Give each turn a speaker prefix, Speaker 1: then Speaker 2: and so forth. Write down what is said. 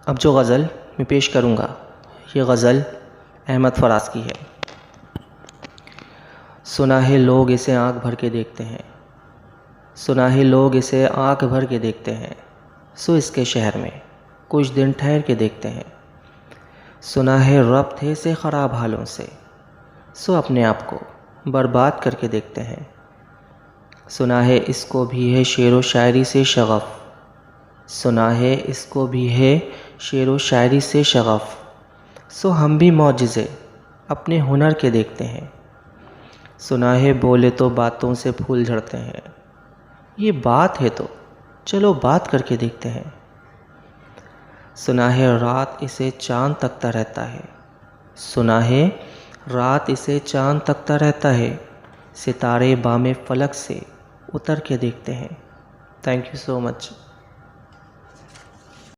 Speaker 1: اب جو غزل میں پیش کروں گا یہ غزل احمد فراز کی ہے۔ سنا ہے لوگ اسے آنکھ بھر کے دیکھتے ہیں، سنا ہے لوگ اسے آنکھ بھر کے دیکھتے ہیں، سو اس کے شہر میں کچھ دن ٹھہر کے دیکھتے ہیں۔ سنا ہے ربط ہے اسے خراب حالوں سے، سو اپنے آپ کو برباد کر کے دیکھتے ہیں۔ سنا ہے اس کو بھی ہے شعر و شاعری سے شغف، سنا ہے اس کو بھی ہے شعر و شاعری سے شغف، سو ہم بھی معجزے اپنے ہنر کے دیکھتے ہیں۔ سنا ہے بولے تو باتوں سے پھول جھڑتے ہیں، یہ بات ہے تو چلو بات کر کے دیکھتے ہیں۔ سنا ہے رات اسے چاند تکتا رہتا ہے، سنا ہے رات اسے چاند تکتا رہتا ہے، ستارے بام فلک سے اتر کے دیکھتے ہیں۔ Thank you so much.